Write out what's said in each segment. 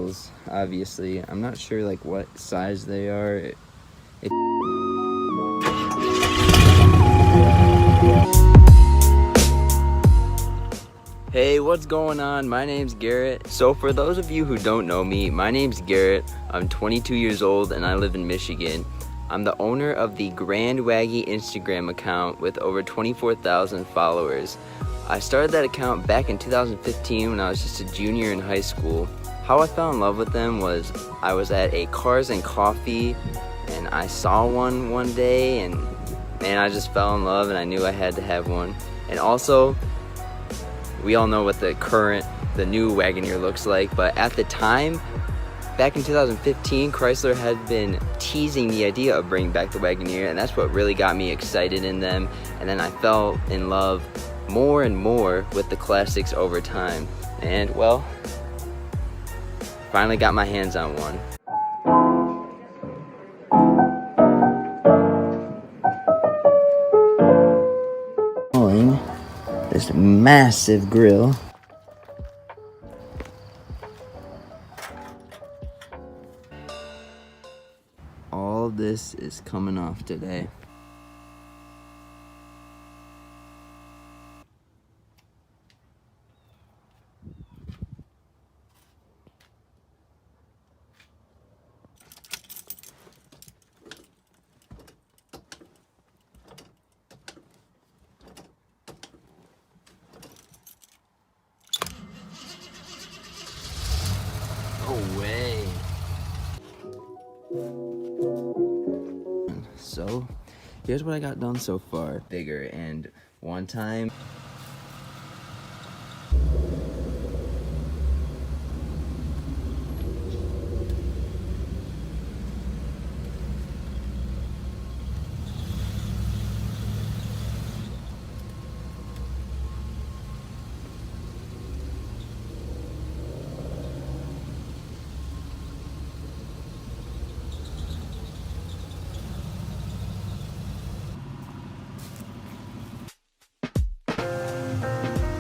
wheels, obviously. I'm not sure like what size they are. Hey, what's going on? My name's Garrett. So for those of you who don't know me, my name's Garrett. I'm 22 years old and I live in Michigan. I'm the owner of the Grand Wagoneer Instagram account with over 24,000 followers. I started that account back in 2015 when I was just a junior in high school. How I fell in love with them was I was at a Cars and Coffee and I saw one day, and man, I just fell in love and I knew I had to have one. And also, we all know what the new Wagoneer looks like, but at the time, back in 2015, Chrysler had been teasing the idea of bringing back the Wagoneer, and that's what really got me excited in them. And then I fell in love more and more with the classics over time. And well, finally got my hands on one. This massive grill. All of this is coming off today. No way. So, here's what I got done so far. Bigger, and one time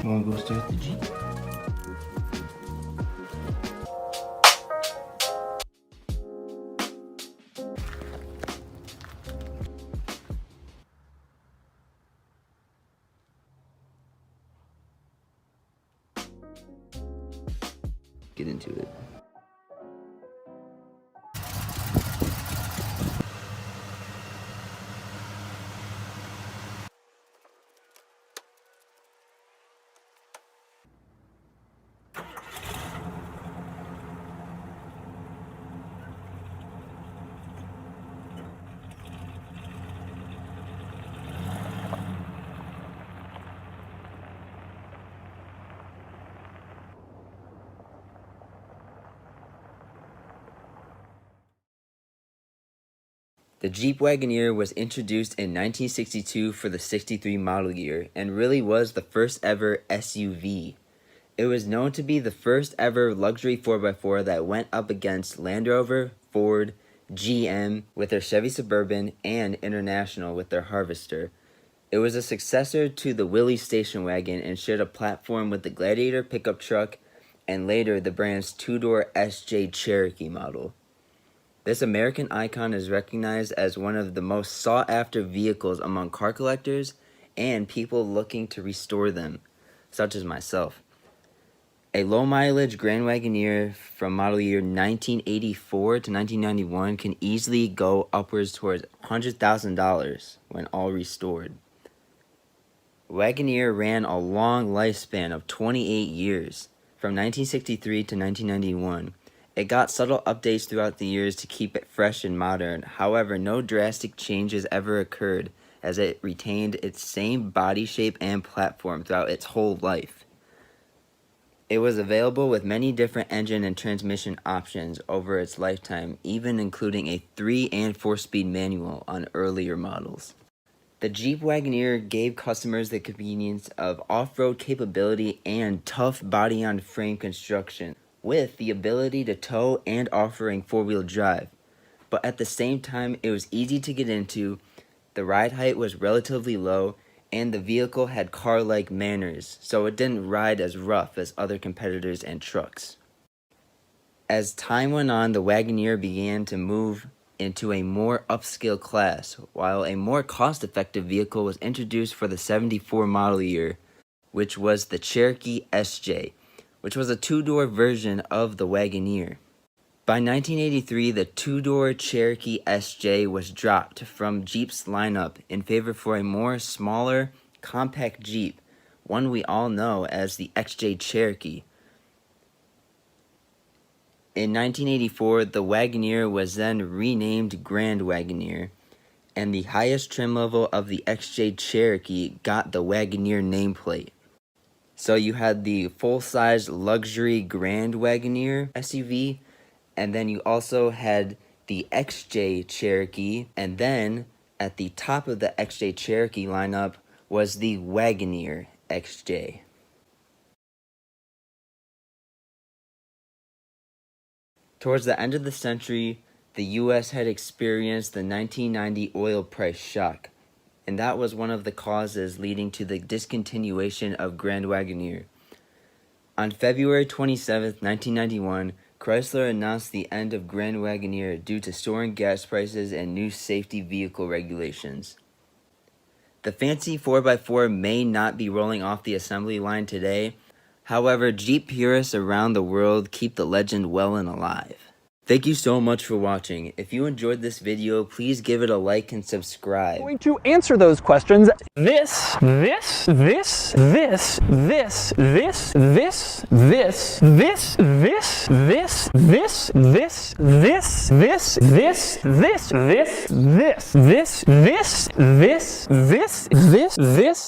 you wanna go start the Jeep? Get into it. The Jeep Wagoneer was introduced in 1962 for the 63 model year and really was the first ever SUV. It was known to be the first ever luxury 4x4 that went up against Land Rover, Ford, GM with their Chevy Suburban, and International with their Harvester. It was a successor to the Willys station wagon and shared a platform with the Gladiator pickup truck and later the brand's two-door SJ Cherokee model. This American icon is recognized as one of the most sought-after vehicles among car collectors and people looking to restore them, such as myself. A low-mileage Grand Wagoneer from model year 1984 to 1991 can easily go upwards towards $100,000 when all restored. Wagoneer ran a long lifespan of 28 years, from 1963 to 1991. It got subtle updates throughout the years to keep it fresh and modern. However, no drastic changes ever occurred as it retained its same body shape and platform throughout its whole life. It was available with many different engine and transmission options over its lifetime, even including a 3- and 4-speed manual on earlier models. The Jeep Wagoneer gave customers the convenience of off-road capability and tough body-on-frame construction, with the ability to tow and offering 4-wheel drive. But at the same time, it was easy to get into, the ride height was relatively low, and the vehicle had car-like manners, so it didn't ride as rough as other competitors and trucks. As time went on, the Wagoneer began to move into a more upscale class, while a more cost-effective vehicle was introduced for the 74 model year, which was the Cherokee SJ, which was a two-door version of the Wagoneer. By 1983, the two-door Cherokee SJ was dropped from Jeep's lineup in favor for a more smaller, compact Jeep, one we all know as the XJ Cherokee. In 1984, the Wagoneer was then renamed Grand Wagoneer, and the highest trim level of the XJ Cherokee got the Wagoneer nameplate. So you had the full-size luxury Grand Wagoneer SUV, and then you also had the XJ Cherokee, and then at the top of the XJ Cherokee lineup was the Wagoneer XJ. Towards the end of the century, the U.S. had experienced the 1990 oil price shock, and that was one of the causes leading to the discontinuation of Grand Wagoneer. On February 27, 1991, Chrysler announced the end of Grand Wagoneer due to soaring gas prices and new safety vehicle regulations. The fancy 4x4 may not be rolling off the assembly line today. However, Jeep purists around the world keep the legend well and alive. Thank you so much for watching. If you enjoyed this video, please give it a like and subscribe. I'm going to answer those questions. This,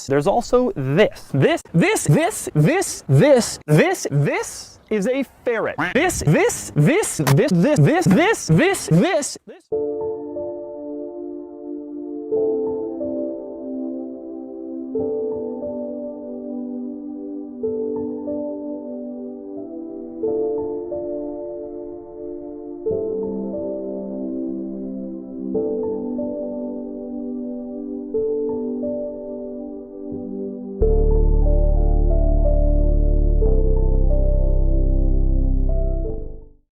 there's also this is a ferret. This.